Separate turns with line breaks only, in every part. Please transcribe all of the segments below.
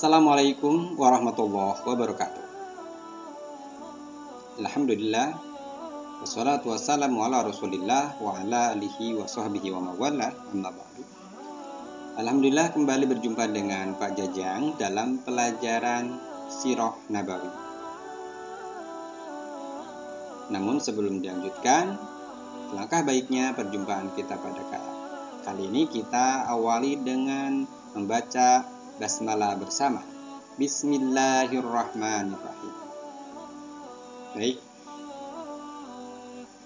Assalamualaikum warahmatullahi wabarakatuh. Alhamdulillah, wassalatu wassalamu ala rasulillah wa ala alihi wa sahbihi wa mawala, amma ba'du. Alhamdulillah, kembali berjumpa dengan Pak Jajang dalam pelajaran Sirah Nabawi. Namun sebelum dilanjutkan, langkah baiknya perjumpaan kita pada kali ini kita awali dengan membaca basmalah bersama. Bismillahirrahmanirrahim. Baik.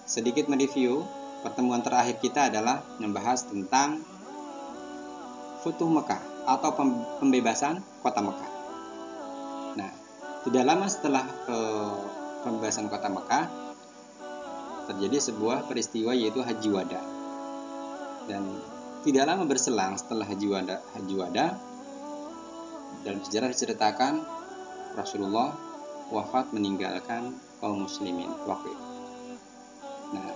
Sedikit mereview, pertemuan terakhir kita adalah membahas tentang Futuh Mekah atau pembebasan kota Mekah. Nah, tidak lama setelah pembebasan kota Mekah terjadi sebuah peristiwa yaitu Haji Wada. Dan tidak lama berselang setelah Haji Wada dalam sejarah diceritakan Rasulullah wafat meninggalkan kaum muslimin waktu itu. Nah,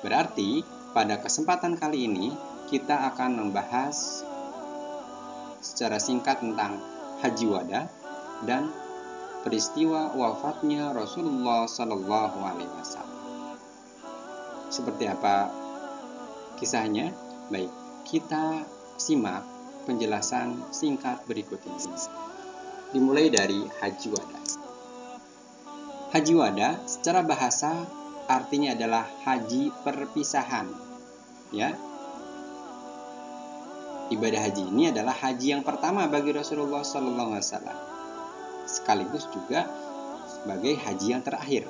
berarti pada kesempatan kali ini kita akan membahas secara singkat tentang Haji Wada dan peristiwa wafatnya Rasulullah Sallallahu Alaihi Wasallam. Seperti apa kisahnya? Baik, kita simak penjelasan singkat berikut ini. Dimulai dari Haji Wada. Haji Wada secara bahasa artinya adalah haji perpisahan. Ya. Ibadah haji ini adalah haji yang pertama bagi Rasulullah Sallallahu Alaihi Wasallam. Sekaligus juga sebagai haji yang terakhir.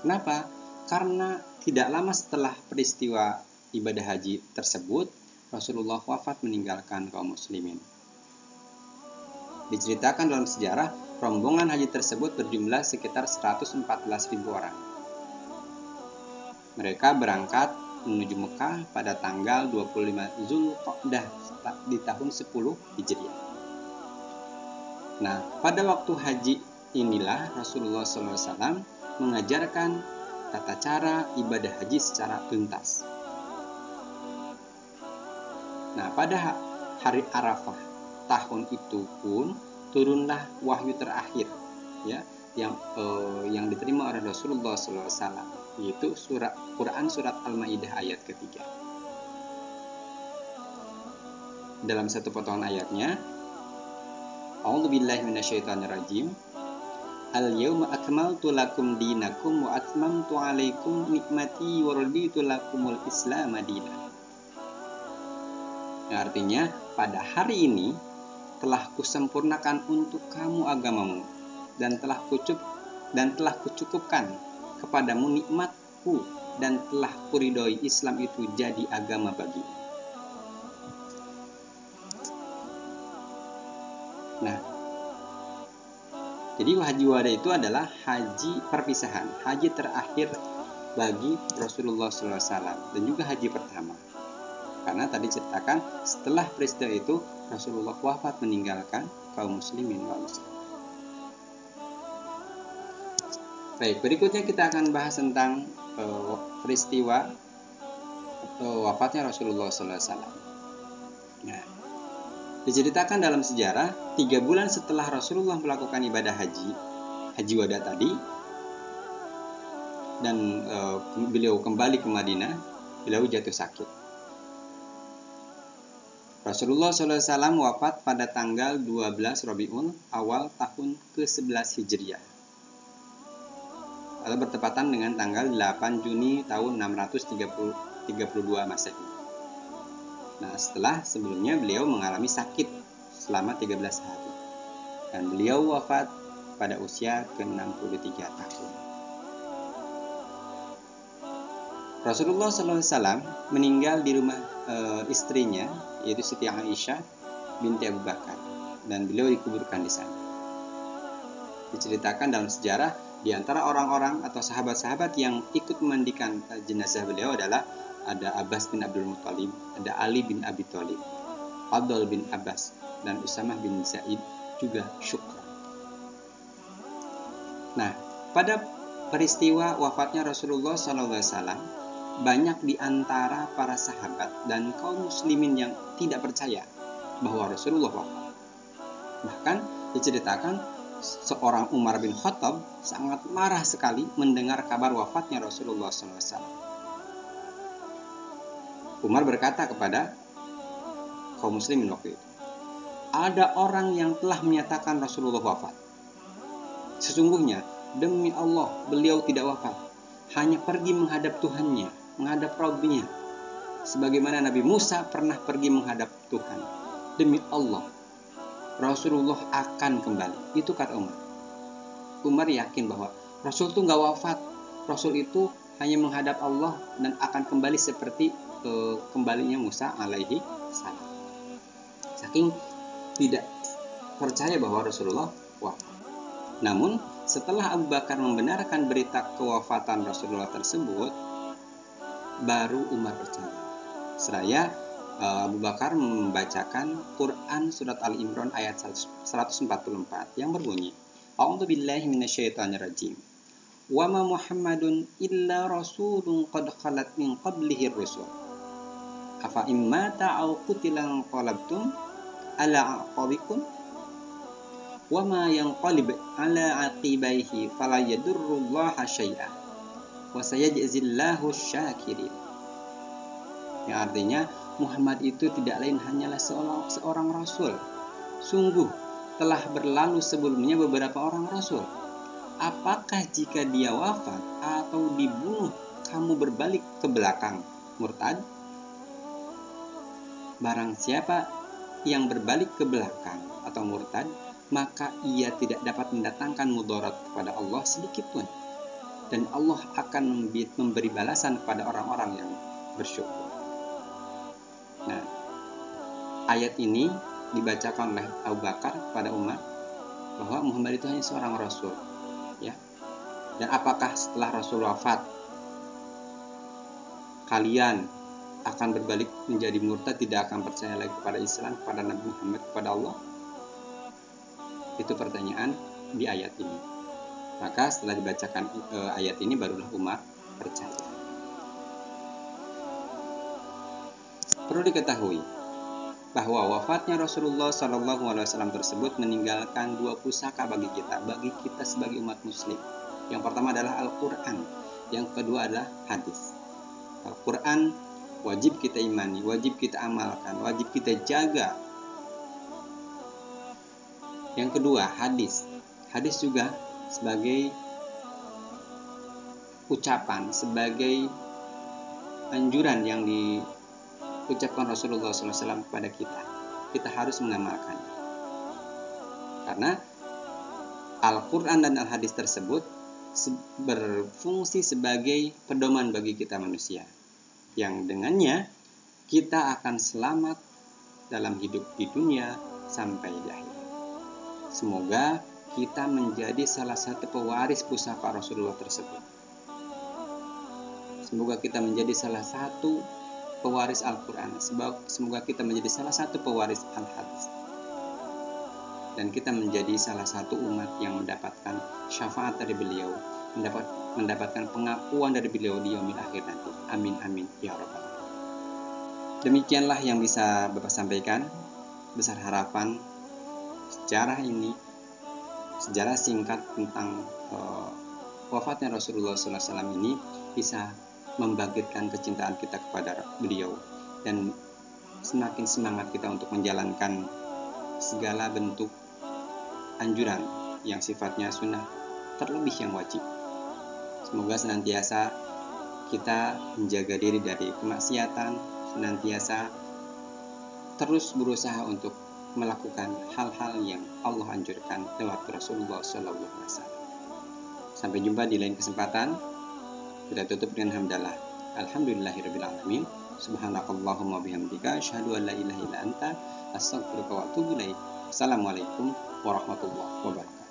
Kenapa? Karena tidak lama setelah peristiwa ibadah haji tersebut, Rasulullah wafat meninggalkan kaum muslimin. Diceritakan dalam sejarah, rombongan haji tersebut berjumlah sekitar 114.000 orang. Mereka berangkat menuju Mekah pada tanggal 25 Zulqa'dah di tahun 10 Hijriah. Nah, pada waktu haji inilah Rasulullah SAW mengajarkan tata cara ibadah haji secara tuntas. Nah, pada hari Arafah tahun itu pun turunlah wahyu terakhir, ya, yang diterima oleh Rasulullah SAW, yaitu Quran surat Al-Maidah ayat ketiga. Dalam satu potongan ayatnya, A'udzubillahi minasyaitonirrajim. Al-yawma akmaltu lakum dinakum wa atmamtu 'alaikum nikmati wa raditu lakumul Islam dinan. Artinya, pada hari ini telah kusempurnakan untuk kamu agamamu dan telah kucukupkan kepadamu nikmatku dan telah kuridhoi Islam itu jadi agama bagimu. Nah, jadi Haji Wada itu adalah haji perpisahan, haji terakhir bagi Rasulullah SAW dan juga haji pertama. Karena tadi ceritakan setelah peristiwa itu Rasulullah wafat meninggalkan kaum muslimin wal muslimat. Baik, berikutnya kita akan bahas tentang peristiwa wafatnya Rasulullah SAW. Nah, diceritakan dalam sejarah 3 bulan setelah Rasulullah melakukan ibadah Haji Wada tadi, dan beliau kembali ke Madinah, beliau jatuh sakit. Rasulullah SAW wafat pada tanggal 12 Rabiul Awal tahun ke-11 Hijriah, atau bertepatan dengan tanggal 8 Juni tahun 632 Masehi. Nah, sebelumnya beliau mengalami sakit selama 13 hari. Dan beliau wafat pada usia ke-63 tahun. Rasulullah SAW meninggal di rumah istrinya, yaitu Siti Aisyah binti Abu Bakar, dan beliau dikuburkan di sana. Diceritakan dalam sejarah, di antara orang-orang atau sahabat-sahabat yang ikut memandikan jenazah beliau adalah ada Abbas bin Abdul Muttalib, ada Ali bin Abi Thalib, Abdul bin Abbas, dan Usamah bin Zaid, juga Syukra. Nah, pada peristiwa wafatnya Rasulullah SAW, banyak di antara para sahabat dan kaum muslimin yang tidak percaya bahwa Rasulullah wafat. Bahkan diceritakan seorang Umar bin Khattab sangat marah sekali mendengar kabar wafatnya Rasulullah SAW. Umar berkata kepada kaum muslimin waktu itu, ada orang yang telah menyatakan Rasulullah wafat. Sesungguhnya demi Allah beliau tidak wafat, hanya pergi menghadap Tuhannya, menghadap Rabbnya, sebagaimana Nabi Musa pernah pergi menghadap Tuhan. Demi Allah Rasulullah akan kembali. Itu kata Umar. Umar yakin bahwa Rasul itu nggak wafat. Rasul itu hanya menghadap Allah dan akan kembali seperti kembalinya Musa alaihi salam. Saking tidak percaya bahwa Rasulullah wafat. Namun setelah Abu Bakar membenarkan berita kewafatan Rasulullah tersebut, baru Umar percaya. Seraya Abu Bakar membacakan Quran surat Ali Imran ayat 144 yang berbunyi, A'udzu billahi minasyaitonir rajim. Wa ma Muhammadun illa rasulun qad khalat min qablihi rusul. Afa immata aw qutilan qalabtum ala aqabikum wa ma yanqalib ala aqibaihi fala yadurrullaha syai'a wa sayajzillahu syakirin. Yang artinya Muhammad itu tidak lain hanyalah seorang rasul. Sungguh telah berlalu sebelumnya beberapa orang rasul. Apakah jika dia wafat atau dibunuh kamu berbalik ke belakang murtad? Barang siapa yang berbalik ke belakang atau murtad, maka ia tidak dapat mendatangkan mudarat kepada Allah sedikit pun. Dan Allah akan memberi balasan kepada orang-orang yang bersyukur. Nah, ayat ini dibacakan oleh Abu Bakar pada Umar bahwa Muhammad itu hanya seorang rasul, ya. Dan apakah setelah Rasul wafat kalian akan berbalik menjadi murtad, tidak akan percaya lagi kepada Islam, kepada Nabi Muhammad, kepada Allah? Itu pertanyaan di ayat ini. Maka setelah dibacakan ayat ini barulah Umar percaya. Perlu diketahui bahwa wafatnya Rasulullah SAW tersebut meninggalkan dua pusaka bagi kita sebagai umat muslim. Yang pertama adalah Al-Quran, yang kedua adalah hadis. Al-Quran wajib kita imani, wajib kita amalkan, wajib kita jaga. Yang kedua hadis. Hadis juga sebagai ucapan, sebagai anjuran yang diucapkan Rasulullah SAW kepada kita. Kita harus mengamalkannya. Karena Al-Quran dan Al-Hadis tersebut berfungsi sebagai pedoman bagi kita manusia, yang dengannya kita akan selamat dalam hidup di dunia sampai di akhir. Semoga kita menjadi salah satu pewaris pusaka Rasulullah tersebut. Semoga kita menjadi salah satu pewaris Al-Quran. Semoga kita menjadi salah satu pewaris Al-Hadis. Dan kita menjadi salah satu umat yang mendapatkan syafaat dari beliau, mendapatkan pengakuan dari beliau di yaumil akhir nanti. Amin amin ya rabbal alamin. Demikianlah yang bisa Bapak sampaikan. Besar harapan sejarah ini, sejarah singkat tentang wafatnya Rasulullah SAW ini bisa membangkitkan kecintaan kita kepada beliau dan semakin semangat kita untuk menjalankan segala bentuk anjuran yang sifatnya sunnah, terlebih yang wajib. Semoga senantiasa kita menjaga diri dari kemaksiatan, senantiasa terus berusaha untuk melakukan hal-hal yang Allah anjurkan lewat Rasulullah SAW. Sampai jumpa di lain kesempatan. Kita tutup dengan hamdalah. Alhamdulillahirabbil alamin. Subhanakallahumma bihamdika asyhadu an la ilaha illa anta astaghfiruka wa atubu ilaik. Assalamualaikum warahmatullahi wabarakatuh.